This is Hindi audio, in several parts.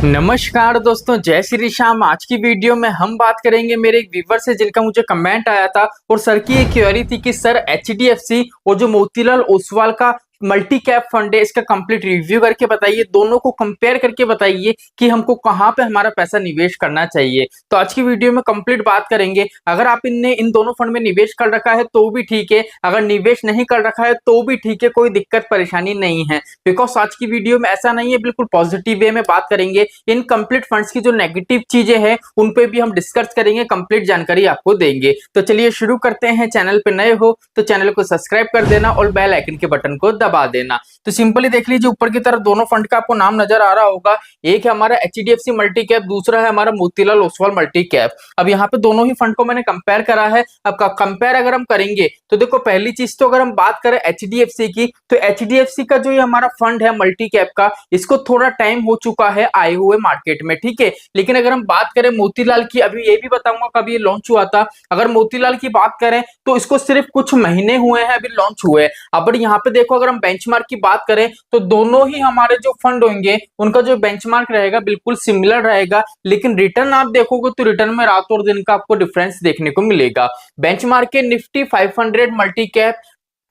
नमस्कार दोस्तों, जय श्री श्याम। आज की वीडियो में हम बात करेंगे मेरे एक व्यूवर से जिनका मुझे कमेंट आया था और सर की एक क्वेरी थी कि सर एचडीएफसी और जो मोतीलाल ओसवाल का मल्टी कैप फंड है इसका कंप्लीट रिव्यू करके बताइए, दोनों को कंपेयर करके बताइए कि हमको कहां पे हमारा पैसा निवेश करना चाहिए। तो आज की वीडियो में कंप्लीट बात करेंगे। अगर आप इन दोनों फंड में निवेश कर रखा है तो भी ठीक है, अगर निवेश नहीं कर रखा है तो भी ठीक है, कोई दिक्कत परेशानी नहीं है। बिकॉज आज की वीडियो में ऐसा नहीं है, बिल्कुल पॉजिटिव वे में बात करेंगे। इन कंप्लीट फंड्स की जो नेगेटिव चीजें हैं उन पे भी हम डिस्कस करेंगे, कंप्लीट जानकारी आपको देंगे। तो चलिए शुरू करते हैं। चैनल पे नए हो तो चैनल को सब्सक्राइब कर देना और बेल आइकन के बटन को दबा देना। तो सिंपली देख लीजिए, ऊपर की तरफ दोनों फंड का आपको नाम नजर आ रहा होगा। एक है हमारा एचडीएफसी मल्टी कैप, दूसरा है हमारा मोतीलाल ओसवाल मल्टी कैप। अब यहाँ पे दोनों ही फंड को मैंने कंपेयर करा है। अब कंपेयर अगर हम करेंगे तो देखो, पहली चीज तो अगर हम बात करें एचडीएफसी की, तो एचडीएफसी का जो ये हमारा फंड है मल्टी कैप का, इसको थोड़ा टाइम हो चुका है आए हुए मार्केट में, ठीक है। लेकिन अगर हम बात करें मोतीलाल की, अभी ये भी बताऊंगा कब ये लॉन्च हुआ था। अगर मोतीलाल की बात करें तो इसको सिर्फ कुछ महीने हुए हैं अभी लॉन्च हुए। अब यहाँ पे देखो, अगर हम बेंचमार्क की बात करें तो दोनों ही हमारे जो फंड होंगे उनका जो बेंचमार्क रहेगा बिल्कुल सिमिलर रहेगा। लेकिन रिटर्न आप देखोगे तो रिटर्न में रात और दिन का आपको डिफरेंस देखने को मिलेगा। बेंचमार्क के Nifty 500 multi cap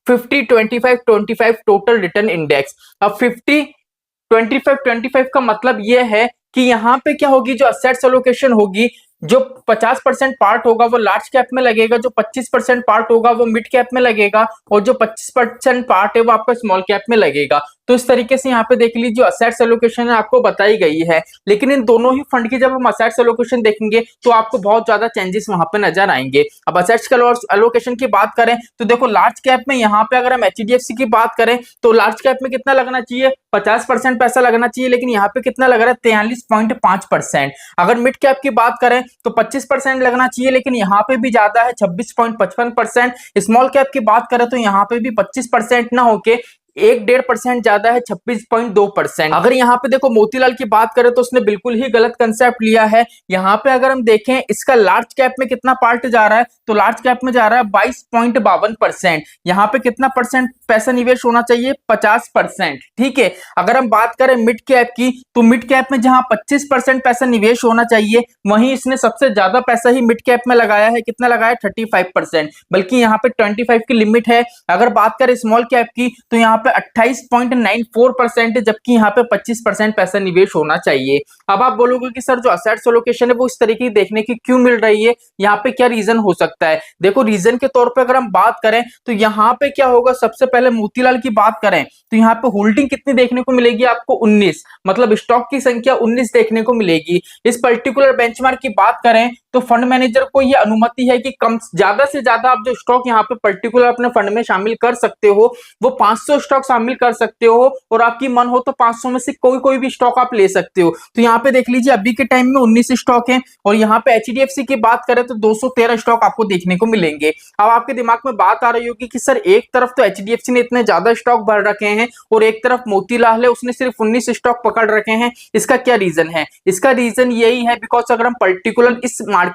50-25-25 total return index. अब 50-25-25 का मतलब यह है कि यहाँ पे क्या होगी, जो असेट्स एलोकेशन होगी, जो 50% पार्ट होगा वो लार्ज कैप में लगेगा, जो 25% पार्ट होगा वो मिड कैप में लगेगा, और जो 25% पार्ट है वो आपका स्मॉल कैप में लगेगा। तो इस तरीके से यहाँ पे देख लीजिए, जो असेट्स एलोकेशन है आपको बताई गई है। लेकिन इन दोनों ही फंड की जब हम असेट्स एलोकेशन देखेंगे तो आपको बहुत ज्यादा चेंजेस वहां पे नजर आएंगे। अब असेट्स एलोकेशन की बात करें तो देखो, लार्ज कैप में यहाँ पे अगर हम एचडीएफसी की बात करें तो लार्ज कैप में कितना लगना चाहिए, 50% पैसा लगना चाहिए, लेकिन यहाँ पे कितना लग रहा है, 43.5%। अगर मिड कैप की बात करें तो 25% लगना चाहिए, लेकिन यहाँ पे भी ज्यादा है, 26.55%। स्मॉल कैप की बात करें तो यहाँ पे भी 25% ना होके 1-1.5% ज्यादा है, 26.2%। अगर यहाँ पे देखो मोतीलाल की बात करें तो उसने बिल्कुल ही गलत कंसेप्ट लिया है। यहाँ पे अगर हम देखें इसका लार्ज कैप में कितना पार्ट जा रहा है, तो लार्ज कैप में जा रहा है 22.52%। यहाँ पे कितना परसेंट पैसा निवेश होना चाहिए, 50%, ठीक है। अगर हम बात करें मिड कैप की, तो मिड कैप में जहां 25% पैसा निवेश होना चाहिए, वहीं इसने सबसे ज्यादा पैसा ही मिड कैप में लगाया है। कितना लगाया, 35%, बल्कि यहाँ पे 25 की लिमिट है। अगर बात करें स्मॉल कैप की तो यहाँ पे 28.94%, जबकि यहाँ पे 25% पैसा निवेश होना चाहिए। अब आप बोलोगे कि सर जो असेट्स एलोकेशन है वो इस तरीके की देखने की क्यों मिल रही है, यहाँ पे क्या रीजन हो सकता है। देखो, रीजन के तौर पे अगर हम बात करें तो यहाँ पे क्या होगा, सबसे पहले मोतीलाल की बात करें तो यहाँ पे होल्डिंग कितनी देखने को मिलेगी आपको, 19, मतलब स्टॉक की संख्या 19 देखने को मिलेगी। इस पर्टिकुलर बेंचमार्क की बात करें तो फंड मैनेजर को यह अनुमति है कि कम ज्यादा से ज्यादा आप जो स्टॉक यहाँ पे पर्टिकुलर अपने फंड में शामिल कर सकते हो वो 500 स्टॉक शामिल कर सकते हो, और आपकी मन हो तो 500 में से कोई भी स्टॉक आप ले सकते हो। तो यहाँ पे देख लीजिए, अभी के टाइम में 19 स्टॉक हैं, और यहाँ पे एचडीएफसी की बात करें तो 213 स्टॉक आपको देखने को मिलेंगे। अब आपके दिमाग में बात आ रही होगी कि सर एक तरफ तो एचडीएफसी ने इतने ज्यादा स्टॉक भर रखे हैं और एक तरफ मोतीलाल है उसने सिर्फ 19 स्टॉक पकड़ रखे हैं, इसका क्या रीजन है। इसका रीजन यही है, बिकॉज अगर हम पर्टिकुलर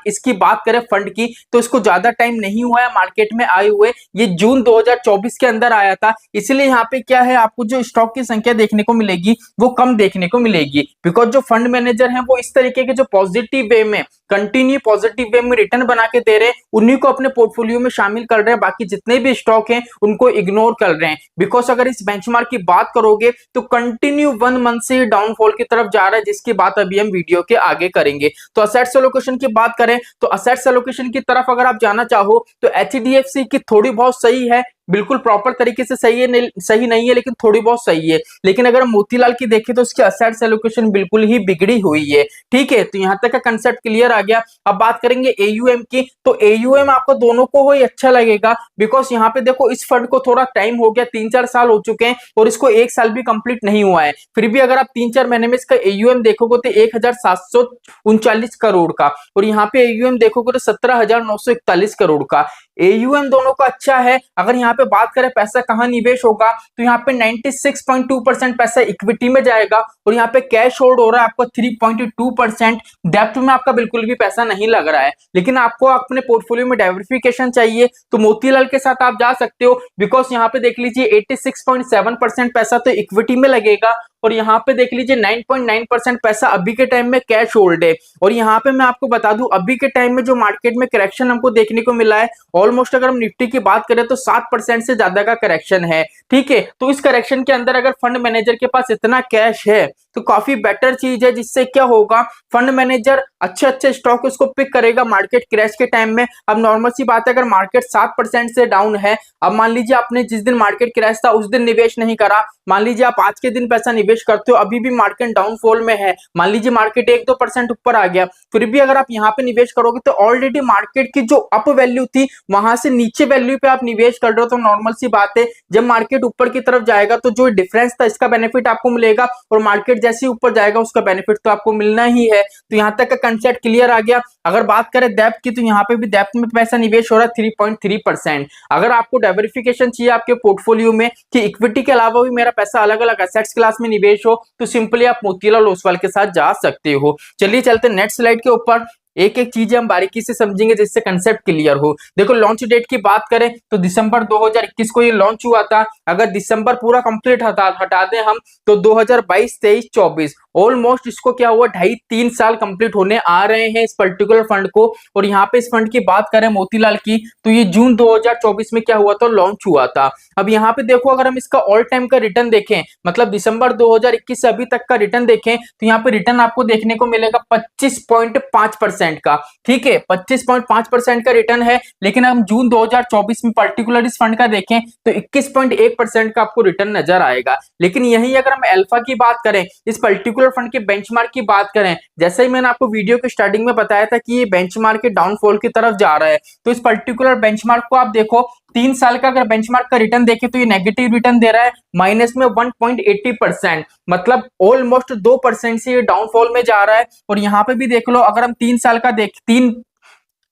इसकी बात करें फंड की, तो इसको ज्यादा टाइम नहीं हुआ है मार्केट में आए हुए, ये जून 2024 के अंदर आया था। इसलिए यहाँ पे क्या है, आपको जो स्टॉक की संख्या देखने को मिलेगी वो कम देखने को मिलेगी। बिकॉज जो फंड मैनेजर हैं वो इस तरीके के जो पॉजिटिव वे में, कंटिन्यू पॉजिटिव वे में रिटर्न बना के दे रहे हैं, उन्हीं को अपने पोर्टफोलियो में शामिल कर रहे हैं, बाकी जितने भी स्टॉक हैं उनको इग्नोर कर रहे हैं। बिकॉज अगर इस बेंचमार्क की बात करोगे तो कंटिन्यू 1 मंथ से डाउनफॉल की तरफ जा रहा है, जिसकी बात अभी हम वीडियो के आगे करेंगे। तो असेट्स एलोकेशन की बात करें तो असेट्स एलोकेशन की तरफ अगर आप जाना चाहो तो एचडीएफसी की थोड़ी बहुत सही है, बिल्कुल प्रॉपर तरीके से सही है, सही नहीं है, लेकिन थोड़ी बहुत सही है। लेकिन अगर मोतीलाल की देखें तो उसकी असेट्स एलोकेशन बिल्कुल ही बिगड़ी हुई है, ठीक है। तो यहां तक का कंसेप्ट क्लियर आ गया। अब बात करेंगे एयूएम की, तो एयूएम आपको दोनों को ही अच्छा लगेगा। बिकॉज यहाँ पे देखो, इस फंड को थोड़ा टाइम हो गया, 3-4 साल हो चुके हैं और इसको 1 साल भी कंप्लीट नहीं हुआ है। फिर भी अगर आप 3-4 महीने में इसका एयूएम देखोगे तो 1739 करोड़ का, और यहाँ पे एयूएम देखोगे तो 17,941 करोड़ का। एयूएम दोनों का अच्छा है। अगर यहाँ पे बात करें पैसा कहाँ निवेश होगा, तो यहाँ पे 96.2% पैसा इक्विटी में जाएगा, और यहाँ पे कैश होल्ड हो रहा है आपको 3.2%। डेप्थ में आपका बिल्कुल भी पैसा नहीं लग रहा है। लेकिन आपको अपने पोर्टफोलियो में डाइवर्सिफिकेशन चाहिए तो मोतीलाल के साथ आप जा सकते हो। बिकॉज यहाँ पे देख लीजिए 86.7% पैसा तो इक्विटी में लगेगा, और यहाँ पे देख लीजिए 9.9% पैसा अभी के टाइम में कैश होल्ड है। और यहाँ पे मैं आपको बता दूं अभी के टाइम में जो मार्केट में करेक्शन हमको देखने को मिला है, ऑलमोस्ट अगर हम निफ्टी की बात करें तो 7% से ज्यादा का करेक्शन है। ठीक है, तो इस करेक्शन के अंदर अगर फंड मैनेजर के पास इतना कैश है तो काफी बेटर चीज है, जिससे क्या होगा, फंड मैनेजर अच्छे अच्छे स्टॉक उसको पिक करेगा मार्केट क्रैश के टाइम में। अब नॉर्मल सी बात है, अगर मार्केट 7% से डाउन है, अब मान लीजिए आपने जिस दिन मार्केट क्रैश था उस दिन निवेश नहीं करा, मान लीजिए आप आज के दिन पैसा निवेश करते हो, अभी भी मार्केट डाउनफॉल में है, मान लीजिए मार्केट 1-2% ऊपर आ गया, फिर भी अगर आप यहाँ पे निवेश करोगे तो ऑलरेडी मार्केट की जो अप वैल्यू थी वहां से नीचे वैल्यू पे आप निवेश कर रहे हो। तो नॉर्मल सी बात है, जब मार्केट ऊपर की तरफ जाएगा तो जो डिफरेंस था इसका बेनिफिट आपको मिलेगा, और मार्केट जैसे ही ऊपर जाएगा उसका बेनिफिट तो आपको मिलना ही है। तो यहाँ तक का कंसेप्ट क्लियर आ गया। अगर बात करें डेप्थ की, तो यहाँ पे भी डेप्थ में पैसा निवेश हो रहा है 3.3%। अगर आपको डाइवर्सिफिकेशन चाहिए आपके पोर्टफोलियो में कि इक्विटी के अलावा भी मेरा पैसा अलग अलग एसेट्स क्लास में निवेश हो, तो सिंपली आप मोतीलाल ओसवाल के साथ जा सकते हो। चलिए चलते नेक्स्ट स्लाइड के ऊपर, एक एक चीजें हम बारीकी से समझेंगे जिससे कंसेप्ट क्लियर हो। देखो लॉन्च डेट की बात करें तो दिसंबर 2021 को ये लॉन्च हुआ था। अगर दिसंबर पूरा कंप्लीट हटा दें हम तो 2022, 23, 24 ऑलमोस्ट इसको क्या हुआ, 2.5-3 साल कंप्लीट होने आ रहे हैं इस पर्टिकुलर फंड को। और यहाँ पे इस फंड की बात करें मोतीलाल की, तो ये जून 2024 में क्या हुआ था, लॉन्च हुआ था। अब यहाँ पे देखो अगर हम इसका ऑल टाइम का रिटर्न देखें, मतलब दिसंबर 2021 से अभी तक का रिटर्न देखें, तो यहाँ पे रिटर्न आपको देखने को मिलेगा 25.5% का। ठीक है, 25.5% का रिटर्न है। लेकिन हम जून 2024 में पर्टिकुलर इस फंड का देखें तो 21.1% का आपको रिटर्न नजर आएगा। लेकिन यही अगर हम अल्फा की बात करें, इस पर्टिकुलर फंड के बेंचमार्क की बात करें, जैसे ही मैंने आपको वीडियो के स्टार्टिंग में बताया था कि ये बेंचमार्क के डाउनफॉल की तरफ जा रहा है, तो इस पर्टिकुलर बेंचमार्क को आप देखो, 3 साल का अगर बेंचमार्क का रिटर्न देखें तो ये नेगेटिव रिटर्न दे रहा है, माइनस में 1.80%, मतलब ऑलमोस्ट 2% से ये डाउनफॉल में जा रहा है। और यहाँ पे भी देख लो, अगर हम 3 साल का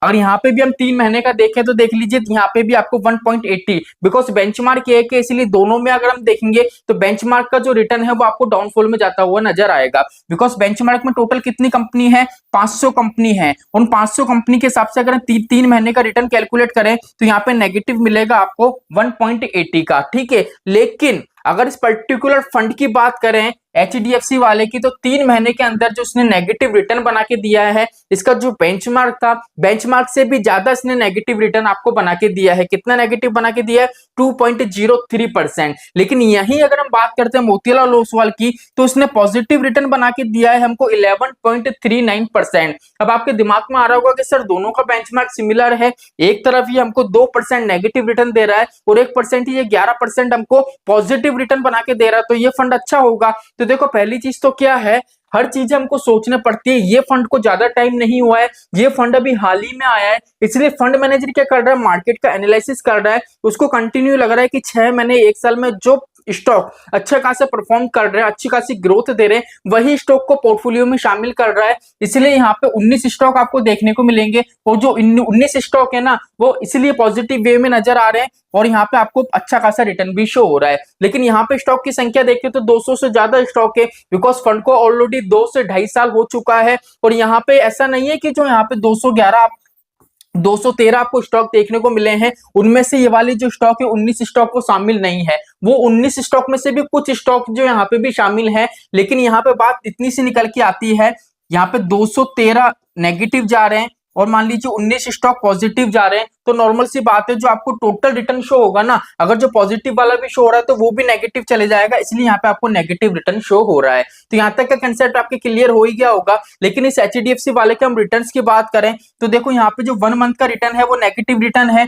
अगर यहाँ पे भी हम 3 महीने का देखें तो देख लीजिए यहाँ पे भी आपको 1.80, बिकॉज बेंचमार्क एक है, इसलिए दोनों में अगर हम देखेंगे तो बेंचमार्क का जो रिटर्न है वो आपको डाउनफॉल में जाता हुआ नजर आएगा। बिकॉज बेंचमार्क में टोटल कितनी कंपनी है, 500 कंपनी है। उन 500 कंपनी के हिसाब से अगर 3 महीने का रिटर्न कैलकुलेट करें तो यहाँ पे नेगेटिव मिलेगा आपको 1.80 का। ठीक है, लेकिन अगर इस पर्टिकुलर फंड की बात करें HDFC वाले की, तो 3 महीने के अंदर जो उसने नेगेटिव रिटर्न बना के दिया है, इसका जो बेंचमार्क था, बेंचमार्क से भी ज्यादा इसने नेगेटिव रिटर्न आपको बना के दिया है। कितना नेगेटिव बना के दिया है, 2.03%। लेकिन यही अगर हम बात करते हैं मोतीलाल ओसवाल की, तो उसने पॉजिटिव रिटर्न बना के दिया है हमको 11.39%। अब आपके दिमाग में आ रहा होगा कि सर दोनों का बेंचमार्क सिमिलर है, एक तरफ ये हमको 2% नेगेटिव रिटर्न दे रहा है और 1% ये 11% हमको पॉजिटिव रिटर्न बना के दे रहा है, तो ये फंड अच्छा होगा। तो देखो पहली चीज तो क्या है, हर चीज हमको सोचने पड़ती है। ये फंड को ज्यादा टाइम नहीं हुआ है, ये फंड अभी हाल ही में आया है, इसलिए फंड मैनेजर क्या कर रहा है, मार्केट का एनालिसिस कर रहा है, उसको कंटिन्यू लग रहा है कि 6 महीने 1 साल में जो स्टॉक अच्छा खासा परफॉर्म कर रहे हैं, अच्छी खासी ग्रोथ दे रहे हैं, वही स्टॉक को पोर्टफोलियो में शामिल कर रहा है। इसलिए यहाँ पे 19 स्टॉक आपको देखने को मिलेंगे, और जो 19 स्टॉक है ना, वो इसलिए पॉजिटिव वे में नजर आ रहे हैं और यहाँ पे आपको अच्छा खासा रिटर्न भी शो हो रहा है। लेकिन यहाँ पे स्टॉक की संख्या देखिए तो 200 से ज्यादा स्टॉक है, बिकॉज फंड को ऑलरेडी 2 से 2.5 साल हो चुका है। और यहाँ पे ऐसा नहीं है कि जो यहाँ पे 213 आपको स्टॉक देखने को मिले हैं, उनमें से ये वाली जो स्टॉक है 19 स्टॉक वो शामिल नहीं है। वो 19 स्टॉक में से भी कुछ स्टॉक जो यहाँ पे भी शामिल है, लेकिन यहाँ पे बात इतनी सी निकल के आती है, यहाँ पे 213 नेगेटिव जा रहे हैं और मान लीजिए 19 स्टॉक पॉजिटिव जा रहे हैं, तो नॉर्मल सी बात है जो आपको टोटल रिटर्न शो होगा ना, अगर जो पॉजिटिव वाला भी शो हो रहा है तो वो भी नेगेटिव चले जाएगा, इसलिए यहाँ पे आपको नेगेटिव रिटर्न शो हो रहा है। तो यहाँ तक का कंसेप्ट आपके क्लियर हो ही गया होगा। लेकिन इस HDFC वाले के हम रिटर्न्स की बात करें तो देखो यहाँ पे जो 1 मंथ का रिटर्न है वो नेगेटिव रिटर्न है,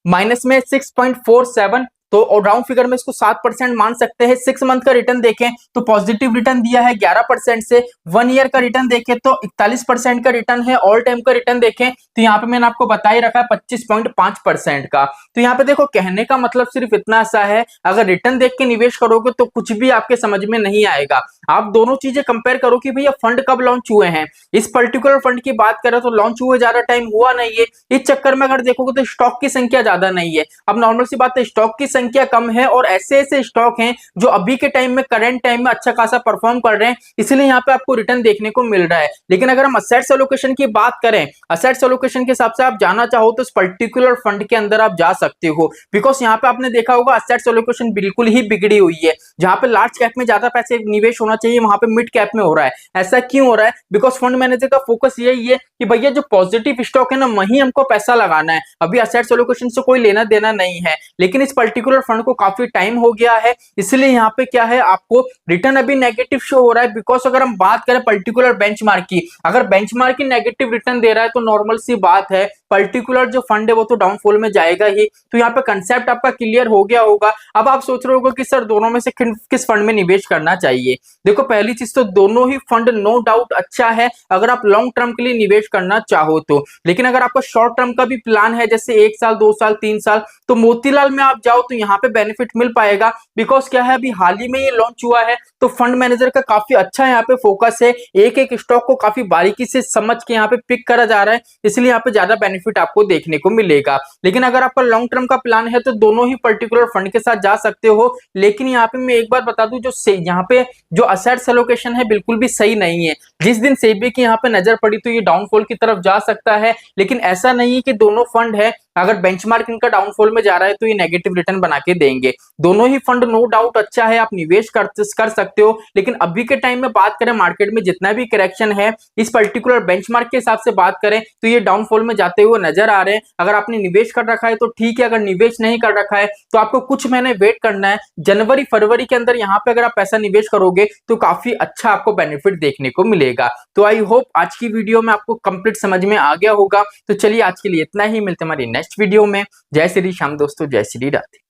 माइनस में 6.47, तो राउंड फिगर में इसको 7% मान सकते हैं। 6 मंथ का रिटर्न देखें तो पॉजिटिव रिटर्न दिया है 11% से। 1 ईयर का रिटर्न देखें तो 41% का रिटर्न है। ऑल टाइम का रिटर्न देखें तो यहाँ पे मैंने आपको बता ही रखा है 25.5% का। तो यहाँ पे देखो कहने का मतलब सिर्फ इतना सा है, अगर रिटर्न देख के निवेश करोगे तो कुछ भी आपके समझ में नहीं आएगा। आप दोनों चीजें कंपेयर करो कि भैया फंड कब लॉन्च हुए हैं। इस पर्टिकुलर फंड की बात करें तो लॉन्च हुए ज्यादा टाइम हुआ नहीं है, इस चक्कर में अगर देखोगे तो स्टॉक की संख्या ज्यादा नहीं है। अब नॉर्मल सी बात है, स्टॉक की संख्या कम है और ऐसे ऐसे स्टॉक हैं जो अभी के टाइम में करंट टाइम में अच्छा खासा परफॉर्म कर रहे हैं, इसलिए यहाँ पे आपको रिटर्न देखने को मिल रहा है। लेकिन अगर हम असेट्स एलोकेशन की बात करें, असेट्स एलोकेशन के हिसाब से आप जाना चाहो तो इस पर्टिकुलर फंड के अंदर आप जा सकते हो, बिकॉज यहाँ पे आपने देखा होगा असेट्स एलोकेशन बिल्कुल ही बिगड़ी हुई है। जहां पे लार्ज कैप में ज्यादा पैसे निवेश होना चाहिए वहां पे मिड कैप में हो रहा है। ऐसा क्यों हो रहा है? बिकॉज फंड मैनेजर का फोकस यही है कि भैया जो पॉजिटिव स्टॉक है ना वहीं हमको पैसा लगाना है, अभी असेट्स एलोकेशन से कोई लेना देना नहीं है। लेकिन इस पर्टिकुलर फंड को काफी टाइम हो गया है, इसलिए यहाँ पे क्या है आपको रिटर्न अभी नेगेटिव शो हो रहा है। बिकॉज अगर हम बात करें पर्टिकुलर बेंचमार्क की, अगर बेंचमार्क की नेगेटिव रिटर्न दे रहा है तो नॉर्मल सी बात है पर्टिकुलर जो फंड है वो तो डाउनफॉल में जाएगा ही। तो यहाँ पे कंसेप्ट आपका क्लियर हो गया होगा। अब आप सोच रहे होगे कि सर दोनों में से किस फंड में निवेश करना चाहिए। देखो पहली चीज तो दोनों ही फंड नो डाउट अच्छा है अगर आप लॉन्ग टर्म के लिए निवेश करना चाहो तो। लेकिन अगर आपका शॉर्ट टर्म का भी प्लान है जैसे 1 साल 2 साल 3 साल, तो मोतीलाल में आप जाओ तो यहाँ पे बेनिफिट मिल पाएगा। बिकॉज क्या है अभी हाल ही में ये लॉन्च हुआ है तो फंड मैनेजर का काफी अच्छा यहाँ पे फोकस है, एक एक स्टॉक को काफी बारीकी से समझ के यहाँ पे पिक करा जा रहा है, इसलिए यहाँ पे ज्यादा बेनिफिट आपको देखने को मिलेगा। लेकिन अगर आपका लॉन्ग टर्म का प्लान है तो दोनों ही पर्टिकुलर फंड के साथ जा सकते हो। लेकिन यहाँ पे मैं एक बार बता दूं, जो यहाँ पे जो असेट्स एलोकेशन है बिल्कुल भी सही नहीं है। जिस दिन सेबी की यहाँ पे नजर पड़ी तो ये डाउनफॉल की तरफ जा सकता है, लेकिन ऐसा नहीं है कि दोनों फंड है अगर बेंचमार्क इनका डाउनफॉल में जा रहा है तो ये नेगेटिव रिटर्न बना के देंगे। दोनों ही फंड नो डाउट अच्छा है, आप निवेश कर सकते हो। लेकिन अभी के टाइम में बात करें मार्केट में जितना भी करेक्शन है इस पर्टिकुलर बेंचमार्क के हिसाब से बात करें तो ये डाउनफॉल में जाते हुए नजर आ रहे हैं। अगर आपने निवेश कर रखा है तो ठीक है, अगर निवेश नहीं कर रखा है तो आपको कुछ महीने वेट करना है। जनवरी फरवरी के अंदर यहाँ पे अगर आप पैसा निवेश करोगे तो काफी अच्छा आपको बेनिफिट देखने को मिलेगा। तो आई होप आज की वीडियो में आपको कंप्लीट समझ में आ गया होगा। तो चलिए आज के लिए इतना ही, मिलते हमारी नेक्स्ट वीडियो में। जय श्री श्याम दोस्तों, जय श्री राधे।